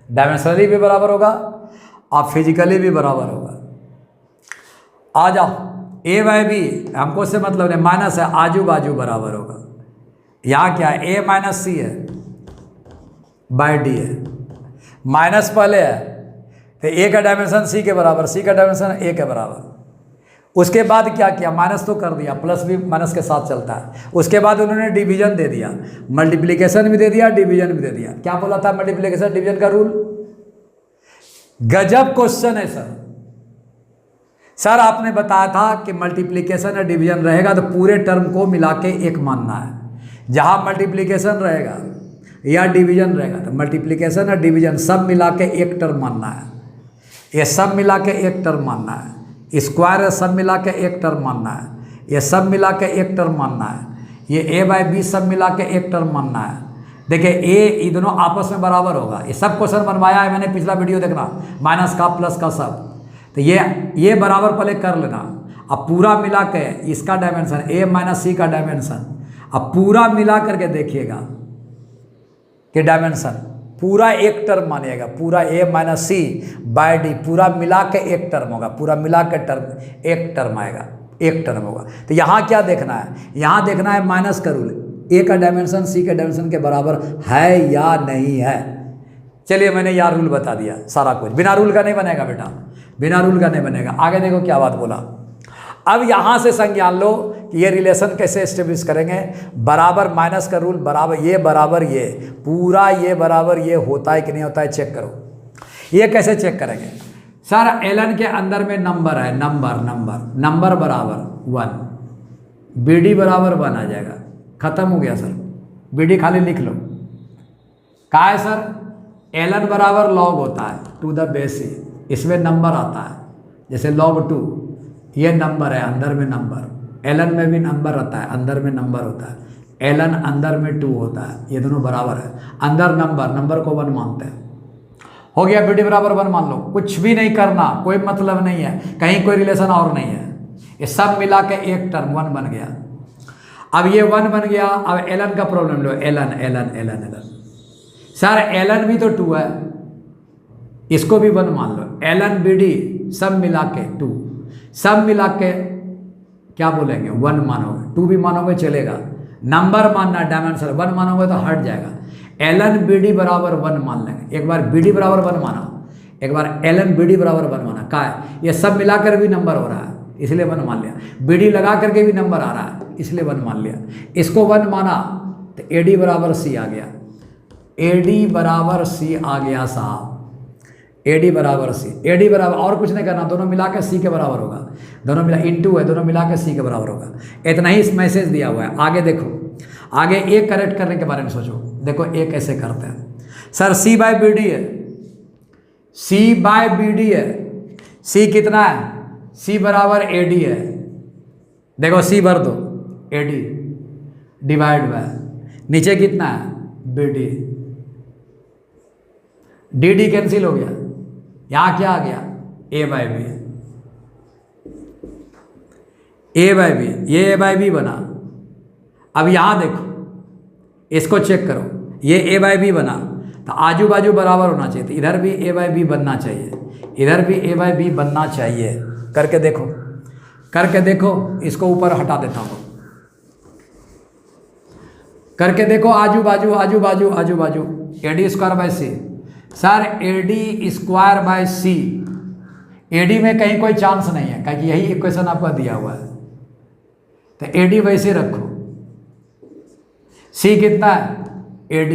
डायमेंशनली भी बराबर होगा और फिजिकली भी बराबर होगा। आ जाओ, ए बाई बी हमको से मतलब नहीं, माइनस है, आजू बाजू बराबर होगा। यहाँ क्या है, ए माइनस सी है बाई डी है, माइनस पहले है तो ए का डायमेंशन सी के बराबर, सी का डायमेंशन ए के बराबर। उसके बाद क्या किया, माइनस तो कर दिया, प्लस भी माइनस के साथ चलता है। उसके बाद उन्होंने डिवीजन दे दिया, मल्टीप्लिकेशन भी दे दिया, डिवीजन भी दे दिया। क्या बोला था, मल्टीप्लिकेशन डिवीजन का रूल। गजब क्वेश्चन है सर आपने बताया था कि मल्टीप्लिकेशन या डिवीजन रहेगा तो पूरे टर्म को मिला के एक मानना है। जहाँ मल्टीप्लिकेशन रहेगा या डिवीजन रहेगा तो मल्टीप्लिकेशन या डिवीजन सब मिला के एक टर्म मानना है। ये सब मिला के एक टर्म मानना है, स्क्वायर है सब मिला के एक टर्म मानना है, ये सब मिला के एक टर्म मानना है, ये ए बाई बी सब मिला के एक टर्म मानना है। देखिए ये दोनों आपस में बराबर होगा। ये सब क्वेश्चन बनवाया है मैंने, पिछला वीडियो देखना, माइनस का प्लस का सब। तो ये बराबर पहले कर लेना। अब पूरा मिला के इसका डायमेंशन ए माइनस सी का डायमेंशन, अब पूरा मिला करके देखिएगा कि डायमेंशन पूरा एक टर्म मानिएगा, पूरा ए माइनस सी बाई डी पूरा मिला के एक टर्म होगा, पूरा मिला के टर्म एक टर्म आएगा, एक टर्म होगा। तो यहाँ क्या देखना है, यहाँ देखना है माइनस का रूल, ए का डायमेंशन सी के डायमेंशन के बराबर है या नहीं है। चलिए मैंने यहाँ रूल बता दिया सारा कुछ, बिना रूल का नहीं बनेगा बेटा, बिना रूल का नहीं बनेगा। आगे देखो क्या बात बोला। अब यहाँ से संज्ञान लो कि ये रिलेशन कैसे एस्टेब्लिश करेंगे। बराबर माइनस का रूल, बराबर ये पूरा ये बराबर ये होता है कि नहीं होता है चेक करो। ये कैसे चेक करेंगे सर, एलन के अंदर में नंबर है, नंबर बराबर 1, बी डी बराबर 1 आ जाएगा, खत्म हो गया सर। बी डी खाली लिख लो। क्या है सर, एलन बराबर लॉग होता है टू द बेस सी, इसमें नंबर आता है जैसे log 2, ये नंबर है अंदर में नंबर, एलन में भी नंबर रहता है अंदर में नंबर होता है, एलन अंदर में 2 होता है, ये दोनों बराबर है। अंदर नंबर को 1 मानते हैं, हो गया। बी डी बराबर 1 मान लो, कुछ भी नहीं करना, कोई मतलब नहीं है, कहीं कोई रिलेशन और नहीं है, ये सब मिला के एक टर्म 1 बन गया। अब ये 1 बन गया। अब एलन का प्रॉब्लम लो, एलन सर एलन भी तो 2 है, इसको भी 1 मान लो। एलन बी डी सब मिला के 2, सब मिला के क्या बोलेंगे 1 मानोगे, 2 भी मानोगे चलेगा। नंबर मानना, डायमेंशन 1 मानोगे तो हट जाएगा। एलन बी डी बराबर 1 मान लेंगे। एक बार बी डी बराबर 1 माना, एक बार एलन बी डी बराबर 1 माना। क्या है, ये सब मिलाकर भी नंबर हो रहा है इसलिए 1 मान लिया, बी डी लगा करके भी नंबर आ रहा है इसलिए 1 मान लिया। इसको 1 माना तो ए डी बराबर सी आ गया, AD बराबर C आ गया साहब, AD बराबर C, AD बराबर और कुछ नहीं करना, दोनों मिला के C के बराबर होगा, दोनों मिला इंटू है, दोनों मिला के C के बराबर होगा। इतना ही इस मैसेज दिया हुआ है। आगे देखो, आगे ए करेक्ट करने के बारे में सोचो। देखो ए कैसे करते हैं सर, C बाय BD है, C बाय BD है, C कितना है, C बराबर AD है। देखो C भर दो, AD डिवाइड बाय नीचे कितना है BD, DD कैंसिल हो गया, यहाँ क्या आ गया A by B, A by B, ये A बाय B बना। अब यहाँ देखो, इसको चेक करो, ये A बाय B बना, तो आजू बाजू बराबर होना चाहिए, तो इधर भी A बाय B बनना चाहिए, इधर भी A बाय B बनना चाहिए। करके देखो, करके देखो, इसको ऊपर हटा देता हूँ, करके देखो, आजू बाजू आजू बाजू आजू बाजू, AD square by C। Sir AD square by C, AD में कहीं कोई चांस नहीं है, क्योंकि यही इक्वेशन आपका दिया हुआ है, तो AD वैसे रखो। C कितना है AD,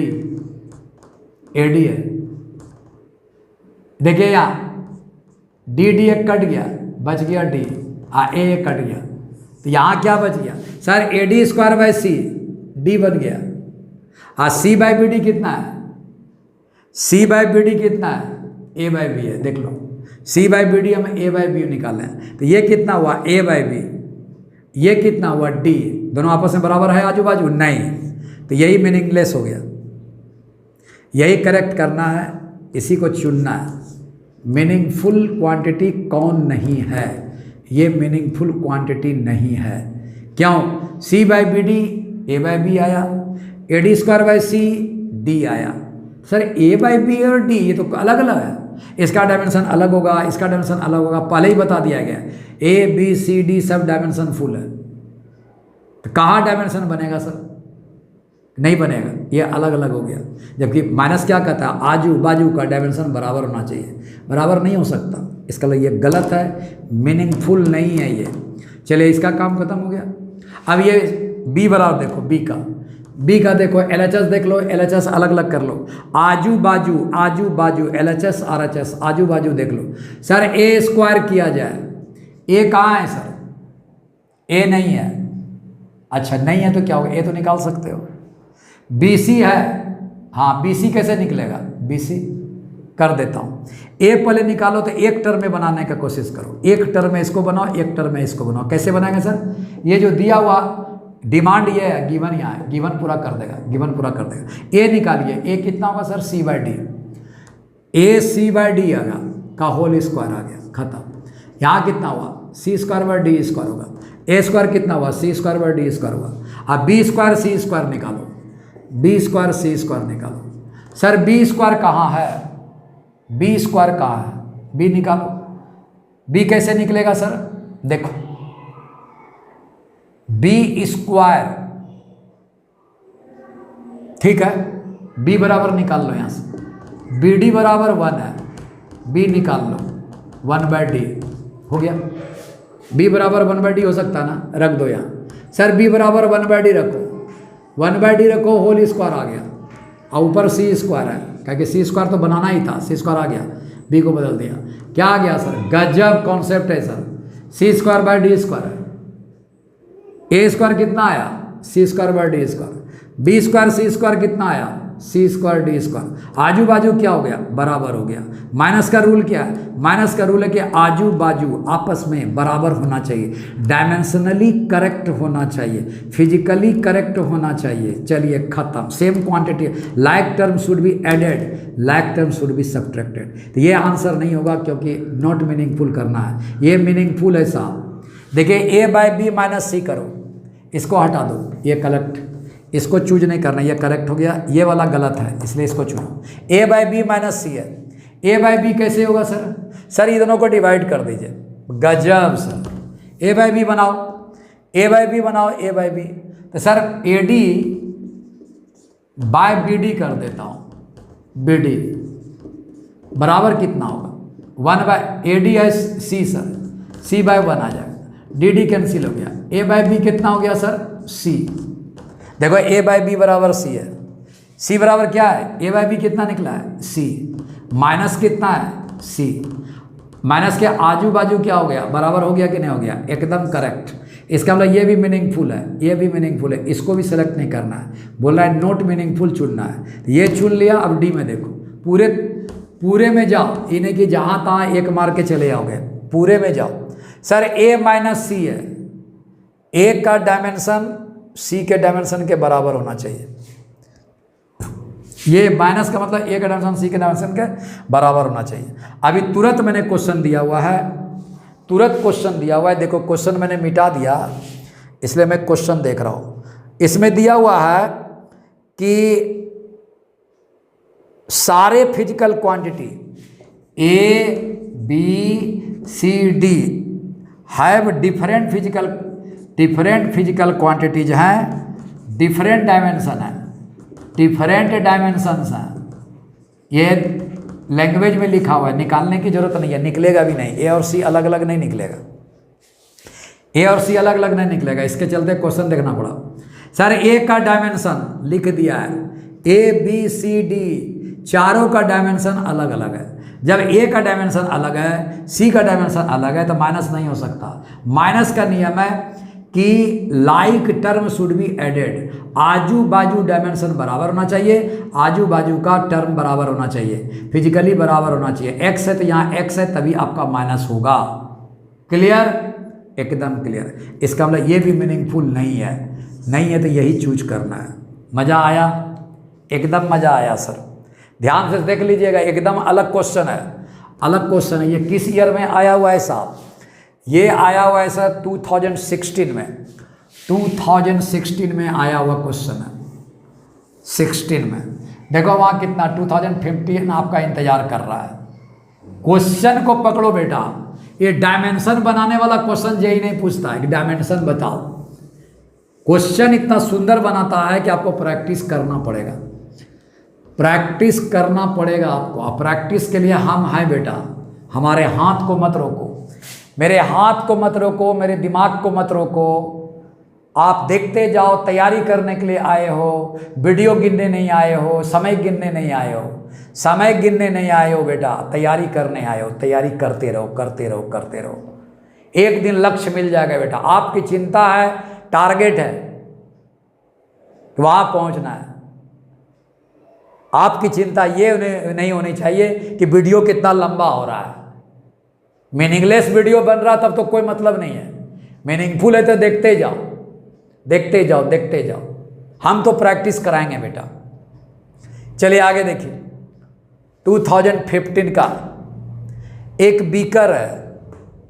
AD है, देखिए यहाँ D एक कट गया, बच गया D, A एक कट गया, तो यहाँ क्या बच गया sir, AD square by C, D बन गया। C बाय BD कितना है, C बाय BD कितना है, A बाय B है, देख लो, C बाय BD हम A बाय B निकाले हैं, तो ये कितना हुआ A बाय B, ये कितना हुआ D, दोनों आपस में बराबर है आजू बाजू नहीं, तो यही मीनिंगलेस हो गया। यही करेक्ट करना है, इसी को चुनना है। मीनिंगफुल क्वांटिटी कौन नहीं है, ये मीनिंगफुल क्वांटिटी नहीं है। क्यों, C by BD A by B आया, AD square by C D आया। सर A बाय B और D ये तो अलग अलग है, इसका डायमेंशन अलग होगा, इसका डायमेंशन अलग होगा, पहले ही बता दिया गया। A B C D सब डायमेंशन फुल है, तो कहाँ डायमेंशन बनेगा सर, नहीं बनेगा, ये अलग अलग हो गया। जबकि माइनस क्या कहता है, आजू बाजू का डायमेंशन बराबर होना चाहिए, बराबर नहीं हो सकता, इसका मतलब ये गलत है, मीनिंगफुल नहीं है ये। चलिए इसका काम खत्म हो गया। अब ये B बराबर देखो, B का देखो LHS देख लो, LHS अलग अलग कर लो, आजू बाजू LHS RHS आजू बाजू देख लो। सर A स्क्वायर किया जाए, A कहाँ है सर, A नहीं है, अच्छा नहीं है तो क्या होगा, A तो निकाल सकते हो। BC है, हाँ BC कैसे निकलेगा, BC कर देता हूँ, A पहले निकालो, तो एक टर्म में बनाने का कोशिश करो, एक टर्म में इसको बनाओ, एक टर्म में इसको बनाओ। कैसे बनाएंगे सर, ये जो दिया हुआ डिमांड ये है, गिवन यहाँ है, गिवन पूरा कर देगा, गिवन पूरा कर देगा। A निकालिए, A कितना होगा sir, C by D, A C by D आगा का होल स्क्वायर आ गया, खत्म। यहाँ कितना हुआ, C square by D square होगा, A स्क्वायर कितना हुआ, C square by D square हुआ। अब B स्क्वायर C स्क्वायर निकालो, B स्क्वायर C स्क्वायर निकालो। सर B स्क्वायर कहाँ है, B स्क्वायर कहाँ है, B निकालो। B कैसे निकलेगा सर, देखो B स्क्वायर, ठीक है, B बराबर निकाल लो यहाँ से, BD बराबर 1 है, B निकाल लो, 1 बाय D हो गया। B बराबर 1 बाय D हो सकता है ना, रख दो यहाँ। सर B बराबर 1 बाय D रखो, 1 बाय D रखो, होल स्क्वायर आ गया, और ऊपर C स्क्वायर है, क्योंकि C स्क्वायर तो बनाना ही था, C स्क्वायर आ गया, B को बदल दिया, क्या आ गया सर, गजब कॉन्सेप्ट है sir. C square by D square है, A स्क्वायर कितना आया, C square by D square, B square C square कितना आया, C स्क्वायर D स्क्वायर, आजू बाजू क्या हो गया, बराबर हो गया। माइनस का रूल क्या है, माइनस का रूल है कि आजू बाजू आपस में बराबर होना चाहिए, डायमेंशनली करेक्ट होना चाहिए, फिजिकली करेक्ट होना चाहिए। चलिए खत्म, same quantity, like term should be added, like term should be subtracted. तो ये आंसर नहीं होगा, क्योंकि नॉट मीनिंगफुल करना है, ये मीनिंगफुल है साहब। देखिए A by B minus C करो, इसको हटा दो, ये करेक्ट, इसको चूज नहीं करना, ये करेक्ट हो गया, ये वाला गलत है, इसलिए इसको चुनो। A by B minus C है, A बाय B कैसे होगा सर, सर ये दोनों को डिवाइड कर दीजिए, गजब सर। A बाय B बनाओ, A बाय B बनाओ, A बाय B, तो सर AD बाय BD कर देता हूँ, BD बराबर कितना होगा, 1 बाय AD है C सर, C बाय 1 आ जाएगा, DD कैंसिल हो गया, A बाय B कितना हो गया सर, C। देखो A बाय B बराबर C है, सी बराबर क्या है, ए बाई बी कितना निकला है, सी, माइनस कितना है, सी, माइनस के आजू बाजू क्या हो गया, बराबर हो गया कि नहीं हो गया, एकदम करेक्ट। इसका मतलब ये भी मीनिंगफुल है, ये भी मीनिंगफुल है, इसको भी सेलेक्ट नहीं करना है, बोल रहा है नोट मीनिंगफुल चुनना है, ये चुन लिया। अब डी में देखो, पूरे में जाओ, इन्हें कि जहाँ तहाँ एक मार के चले जाओगे, पूरे में जाओ। सर ए माइनस सी है, ए का डायमेंशन सी के डायमेंशन के बराबर होना चाहिए। ये माइनस का मतलब ए का डायमेंशन सी के डायमेंशन के बराबर होना चाहिए। अभी तुरंत मैंने क्वेश्चन दिया हुआ है, तुरंत क्वेश्चन दिया हुआ है, देखो क्वेश्चन मैंने मिटा दिया, इसलिए मैं क्वेश्चन देख रहा हूँ। इसमें दिया हुआ है कि सारे physical quantity A B C D have different physical quantities हैं, डिफरेंट डायमेंशन है, डिफरेंट डायमेंशंस हैं। ये लैंग्वेज में लिखा हुआ है, निकालने की जरूरत नहीं है, निकलेगा भी नहीं, ए और सी अलग अलग नहीं निकलेगा, ए और सी अलग अलग नहीं निकलेगा। इसके चलते क्वेश्चन देखना पड़ा। सर ए का डायमेंशन लिख दिया है, ए बी सी डी चारों का डायमेंशन अलग अलग है। जब ए का डायमेंशन अलग है, सी का डायमेंशन अलग है, तो माइनस नहीं हो सकता। माइनस का नियम है कि like term should be added, आजू बाजू डायमेंशन बराबर होना चाहिए, आजू बाजू का टर्म बराबर होना चाहिए, फिजिकली बराबर होना चाहिए। एक्स है तो यहाँ एक्स है, तभी आपका माइनस होगा। क्लियर, एकदम क्लियर। इसका मतलब ये भी मीनिंगफुल नहीं है, नहीं है तो यही चूज करना है। मज़ा आया, एकदम मज़ा आया सर। ध्यान से देख लीजिएगा, एकदम अलग क्वेश्चन है, अलग क्वेश्चन है। ये किस ईयर में आया हुआ है साहब, ये आया हुआ है सर 2016 में, 2016 में आया हुआ क्वेश्चन है, 16 में। देखो वहाँ कितना 2015 आपका इंतजार कर रहा है। क्वेश्चन को पकड़ो बेटा, ये डायमेंशन बनाने वाला क्वेश्चन जेई नहीं पूछता है कि डायमेंशन बताओ। क्वेश्चन इतना सुंदर बनाता है कि आपको प्रैक्टिस करना पड़ेगा, प्रैक्टिस करना पड़ेगा आपको। प्रैक्टिस के लिए हम हैं बेटा, हमारे हाथ को मत रोको, मेरे हाथ को मत रोको, मेरे दिमाग को मत रोको। आप देखते जाओ, तैयारी करने के लिए आए हो, वीडियो गिनने नहीं आए हो, समय गिनने नहीं आए हो, समय गिनने नहीं आए हो बेटा, तैयारी करने आए हो। तैयारी करते रहो, करते रहो, करते रहो, एक दिन लक्ष्य मिल जाएगा बेटा। आपकी चिंता है, टारगेट है, वहाँ पहुँचना है। आपकी चिंता ये नहीं होनी चाहिए कि वीडियो कितना लंबा हो रहा है। मीनिंगलेस वीडियो बन रहा तब तो कोई मतलब नहीं है, मीनिंगफुल है तो देखते जाओ, देखते जाओ, देखते जाओ। हम तो प्रैक्टिस कराएंगे बेटा। चलिए आगे देखिए, 2015 का एक बीकर है,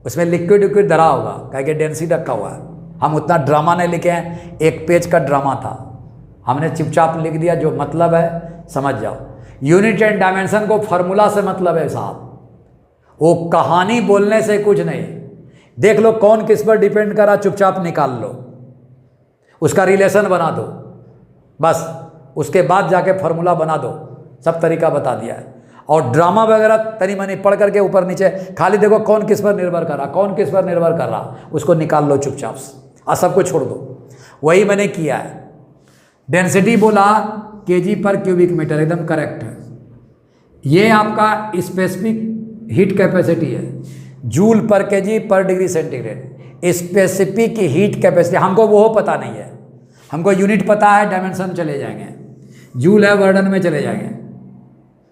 उसमें लिक्विड धरा होगा, कह के डेंसिटी रखा हुआ है। हम उतना ड्रामा नहीं लिखे हैं, एक पेज का ड्रामा था, हमने चुपचाप लिख दिया, जो मतलब है समझ जाओ। यूनिट एंड डायमेंशन को फॉर्मूला से मतलब है साहब, वो कहानी बोलने से कुछ नहीं। देख लो कौन किस पर डिपेंड करा, चुपचाप निकाल लो, उसका रिलेशन बना दो, बस उसके बाद जाके फॉर्मूला बना दो। सब तरीका बता दिया है। और ड्रामा वगैरह तनी मनी पढ़ करके ऊपर नीचे खाली देखो कौन किस पर निर्भर कर रहा, कौन किस पर निर्भर कर रहा, उसको निकाल लो चुपचाप और सबको छोड़ दो। वही मैंने किया है। डेंसिटी बोला केजी पर क्यूबिक मीटर, एकदम करेक्ट है। ये आपका स्पेसिफिक हीट कैपेसिटी है, जूल पर केजी पर degree centigrade. Specific heat capacity हमको वो पता नहीं है, हमको यूनिट पता है, डायमेंशन चले जाएंगे, जूल है वर्डन में चले जाएंगे।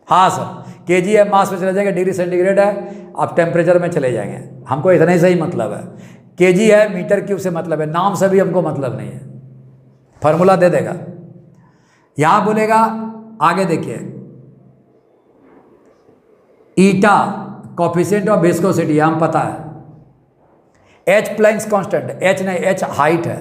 हाँ सर, केजी है मास में चले जाएंगे, डिग्री सेंटीग्रेड है आप टेम्परेचर में चले जाएंगे। हमको इतना ही सही मतलब है। केजी है मीटर क्यूब से मतलब है, नाम से भी हमको मतलब नहीं है, फार्मूला दे देगा। यहाँ बोलेगा आगे देखिए, ईटा कोफिशिएंट ऑफ विस्कोसिटी हम पता है। एच प्लैंक्स कांस्टेंट, एच नहीं एच हाइट है,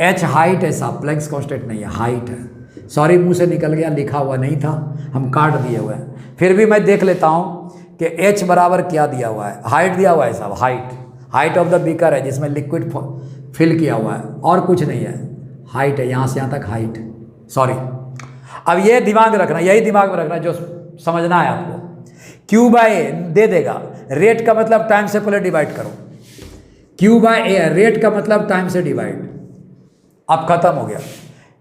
एच हाइट है साहब, प्लैंक्स कांस्टेंट नहीं है, हाइट है। सॉरी मुंह से निकल गया, लिखा हुआ नहीं था, हम काट दिए हुए हैं। फिर भी मैं देख लेता हूँ कि एच बराबर क्या दिया हुआ है, हाइट दिया हुआ है साहब, height, height of the beaker है जिसमें लिक्विड फिल किया हुआ है, और कुछ नहीं है, हाइट है, यहाँ से यहाँ तक हाइट। सॉरी, अब ये दिमाग रखना, यही दिमाग में रखना जो समझना है आपको। क्यू बाय ए दे देगा, रेट का मतलब टाइम से पहले डिवाइड करो, क्यू बाय ए रेट का मतलब टाइम से डिवाइड, अब खत्म हो गया।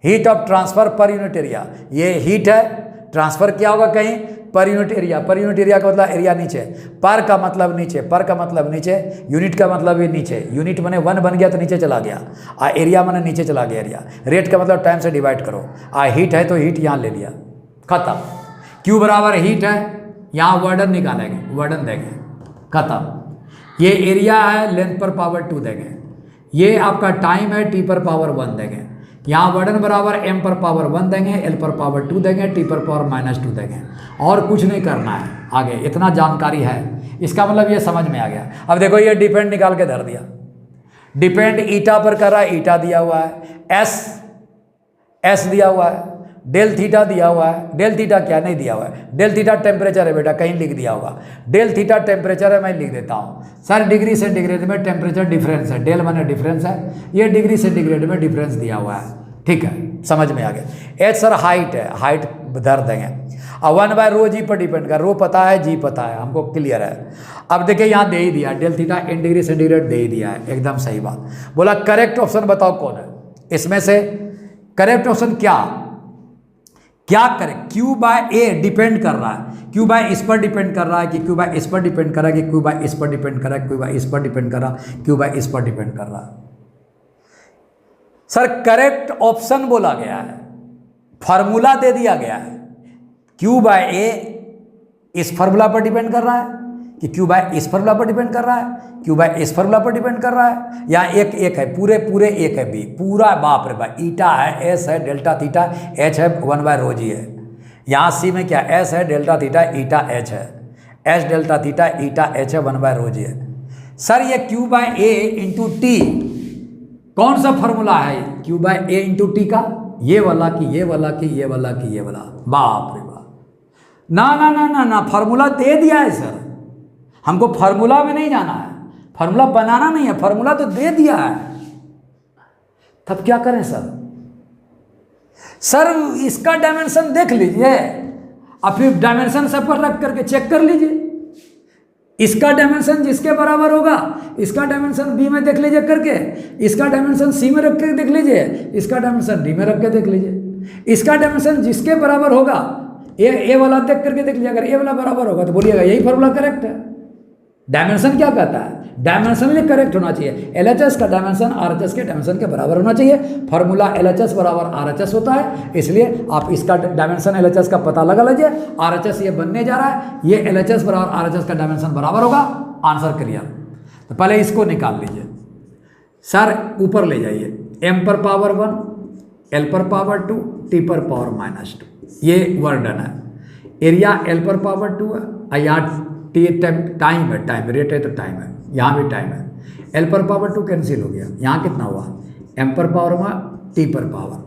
Heat of transfer per unit area, ये हीट है, ट्रांसफर किया होगा कहीं per unit area, per unit area का मतलब एरिया नीचे, पर का मतलब नीचे, पर का मतलब नीचे, यूनिट का मतलब ये नीचे, यूनिट मैंने 1 बन गया तो नीचे चला गया, एरिया मैंने नीचे चला गया एरिया, रेट का मतलब टाइम से डिवाइड करो, हीट है तो हीट यहाँ ले लिया, खत्म। क्यू बराबर हीट है, यहाँ वर्डन निकालेंगे, वर्डन देंगे, खत्म। ये एरिया है, लेंथ पर पावर 2 देंगे, ये आपका टाइम है, टी पर पावर 1 देंगे, यहाँ वर्डन बराबर एम पर पावर 1 देंगे, एल पर पावर 2 देंगे, टी पर पावर -2 देंगे, और कुछ नहीं करना है आगे, इतना जानकारी है, इसका मतलब ये समझ में आ गया। अब देखो ये डिपेंड निकाल के धर दिया, डिपेंड ईटा पर कर रहा है, ईटा दिया हुआ है, एस दिया हुआ है, डेल थीटा दिया हुआ है, डेल थीटा क्या नहीं दिया हुआ है, डेल थीटा टेम्परेचर है बेटा, कहीं लिख दिया होगा, डेल थीटा टेम्परेचर है, मैं लिख देता हूँ सर, डिग्री सेंटीग्रेड में टेम्परेचर डिफरेंस है, डेल माने डिफरेंस है, ये डिग्री सेंटीग्रेड में डिफरेंस दिया हुआ है, ठीक है, समझ में आ गया। एच सर हाइट है, हाइट धर देंगे, अब 1/रो जी पर डिपेंड कर, रो पता है, जी पता है, हमको क्लियर है। अब देखिए यहाँ दे ही दिया, del theta in degree centigrade दे ही दिया है, एकदम सही बात बोला। करेक्ट ऑप्शन बताओ कौन है इसमें से, करेक्ट ऑप्शन क्या करें, क्यू बाय ए डिपेंड कर रहा है, क्यू बाय इस पर डिपेंड कर रहा है कि क्यू बाय इस पर डिपेंड कर रहा है कि क्यू बाय इस पर डिपेंड कर रहा है, क्यू बाय इस पर डिपेंड कर रहा है, क्यू बाय इस पर डिपेंड कर रहा है। सर करेक्ट ऑप्शन बोला गया है, फॉर्मूला दे दिया गया है, क्यू बाय ए इस फार्मूला पर डिपेंड कर रहा है कि क्यू बाय इस फार्मूला पर डिपेंड कर रहा है, क्यू बाय इस फार्मूला पर डिपेंड कर रहा है, या एक है, पूरे एक है बी, पूरा बाप रे बाप, ईटा है, एस है, डेल्टा थीटा, एच है, 1/रो जी है, यहाँ सी में क्या, एस है, डेल्टा थीटा, ईटा एच है, एस डेल्टा थीटा, ईटा एच है, 1/रो जी है। सर ये Q by A into T कौन सा फार्मूला है, Q by A into T का, ये वाला कि ये वाला कि ये वाला कि ये वाला, बाप रे बाप, ना फार्मूला दे दिया है सर, हमको फार्मूला में नहीं जाना है, फार्मूला बनाना नहीं है, फार्मूला तो दे दिया है, तब क्या करें सर इसका डायमेंशन देख लीजिए, अब फिर डायमेंशन सब पर रख करके चेक कर लीजिए, इसका डायमेंशन जिसके बराबर होगा, इसका डायमेंशन बी में देख लीजिए करके, इसका डायमेंशन सी में रख के देख लीजिए, इसका डायमेंशन डी में रख के देख लीजिए, इसका डायमेंशन जिसके बराबर होगा, ए वाला देख करके देख लीजिए, अगर ए वाला बराबर होगा तो बोलिएगा यही फार्मूला करेक्ट है। डायमेंशन क्या कहता है, डायमेंशनली करेक्ट होना चाहिए, एलएचएस का डायमेंशन आरएचएस के डायमेंशन के बराबर होना चाहिए, फार्मूला एलएचएस बराबर आरएचएस होता है, इसलिए आप इसका डायमेंशन एलएचएस का पता लगा लीजिए, आरएचएस ये बनने जा रहा है, ये एलएचएस बराबर आरएचएस का डायमेंशन बराबर होगा, आंसर क्लियर। तो पहले इसको निकाल लीजिए सर, ऊपर ले जाइए, एम पर पावर 1, एल पर पावर 2, टी पर पावर -2, ये वर्डन है, एरिया एल पर पावर 2 है, यहाँ टी टाइम है, टाइम रेट है तो टाइम है, यहाँ भी टाइम है, एल पर पावर 2 कैंसिल हो गया, यहाँ कितना हुआ, एम पर पावर 1, टी पर पावर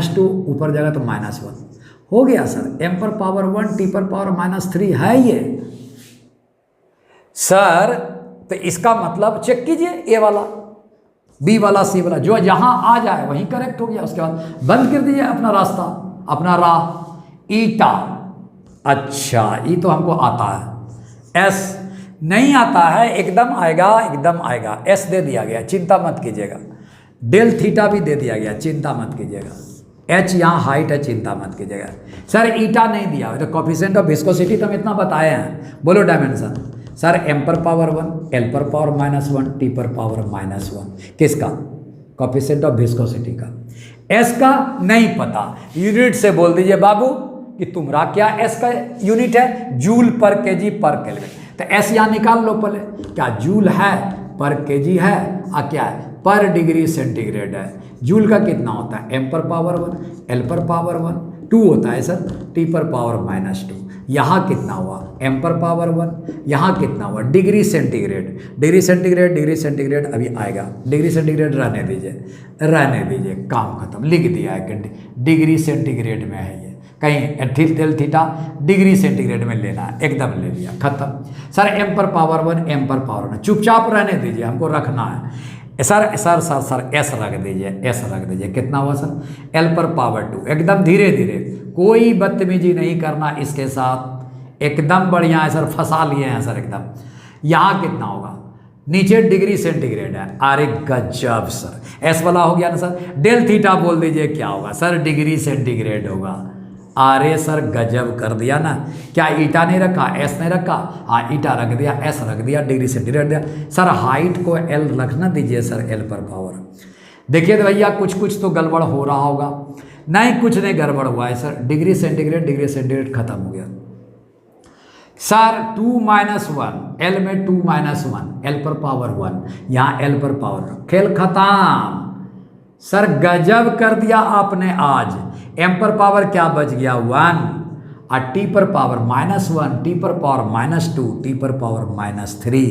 -2, ऊपर जाएगा तो -1 हो गया सर, एम पर पावर 1, टी पर पावर -3 है ये सर। तो इसका मतलब चेक कीजिए, ए वाला, बी वाला, सी वाला, जो जहाँ आ जाए वहीं करेक्ट हो गया, उसके बाद बंद कर दीजिए अपना रास्ता, अपना राह। ईटा, अच्छा ये तो हमको आता है, एस नहीं आता है, एकदम आएगा, एकदम आएगा, एस दे दिया गया, चिंता मत कीजिएगा, डेल थीटा भी दे दिया गया, चिंता मत कीजिएगा, एच यहाँ हाइट है, चिंता मत कीजिएगा। सर ईटा नहीं दिया हुआ, तो कोफिशिएंट ऑफ विस्कोसिटी तो हम इतना बताए हैं, बोलो डायमेंशन सर, एम पर पावर 1, एल पर पावर -1, टी पर पावर -1, किसका, कोफिशिएंट ऑफ विस्कोसिटी का। एस का नहीं पता, यूनिट से बोल दीजिए बाबू कि तुम्हारा क्या एस का यूनिट है, जूल पर केजी पर केल्विन, तो एस यहाँ निकाल लो पहले, क्या जूल है, पर केजी है, क्या है, पर डिग्री सेंटीग्रेड है, जूल का कितना होता है, एम पर पावर 1, एल पर पावर 1, 2 होता है सर, टी पर पावर -2, यहाँ कितना हुआ, एम पर पावर 1, यहाँ कितना हुआ, degree centigrade, degree centigrade, degree centigrade अभी आएगा, डिग्री सेंटीग्रेड रहने दीजिए, काम खत्म, लिख दिया है डिग्री सेंटीग्रेड में है, ये कहीं तेल थीटा डिग्री सेंटीग्रेड में लेना है, एकदम ले लिया, खत्म। सर एम पर पावर 1, एम पर पावर 1, चुपचाप रहने दीजिए, हमको रखना है। सर एस रख दीजिए, कितना हुआ सर, एल पर पावर 2, एकदम धीरे धीरे, कोई बदतमीजी नहीं करना इसके साथ, एकदम बढ़िया है सर, फंसा लिए हैं सर एकदम। यहाँ कितना होगा, नीचे डिग्री सेंटीग्रेड है। अरे गजब सर, एस वाला हो गया ना सर। डेल थीटा बोल दीजिए क्या होगा सर, डिग्री सेंटीग्रेड होगा। अरे सर गजब कर दिया ना। क्या ईटा नहीं रखा, एस नहीं रखा, हाँ ईटा रख दिया, एस रख दिया, डिग्री सेंटीग्रेड दिया। सर हाइट को एल रखना दीजिए सर, एल पर पावर। देखिए तो भैया कुछ तो गड़बड़ हो रहा होगा। नहीं कुछ नहीं गड़बड़ हुआ है सर, डिग्री सेंटीग्रेड खत्म हो गया सर। 2 - 1 एल में 2 - 1 एल पर पावर 1, यहाँ एल पर पावर, खेल खत्म सर। गजब कर दिया आपने आज। एम पर पावर क्या बच गया 1, और टी पर पावर -1, टी पर पावर -2, टी पर पावर -3।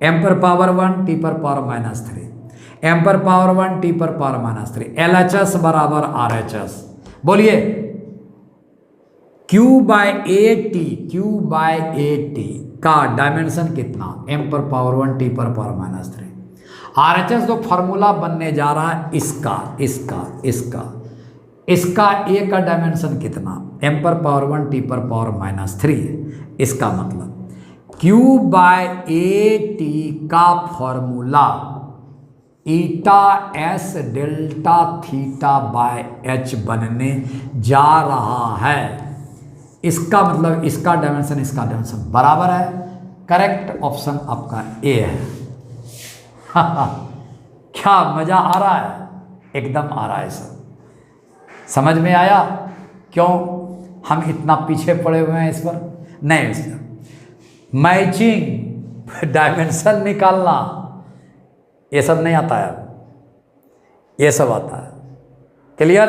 एम पर पावर 1, टी पर पावर -3, एम पर पावर 1, टी पर पावर -3। LHS बराबर RHS। बोलिए Q/AT का डायमेंशन कितना, एम पर पावर 1, टी पर पावर -3। RHS जो फॉर्मूला बनने जा रहा है इसका ए का डायमेंशन कितना, एम पर पावर 1, टी पर पावर -3। इसका मतलब Q/AT का formula eta S delta theta by H बनने जा रहा है। इसका मतलब इसका डायमेंशन बराबर है। करेक्ट ऑप्शन आपका ए है। क्या मजा आ रहा है, एकदम आ रहा है सर। समझ में आया क्यों हम इतना पीछे पड़े हुए हैं इस पर? नहीं सर, मैचिंग डायमेंशन निकालना ये सब नहीं आता है, ये सब आता है। क्लियर?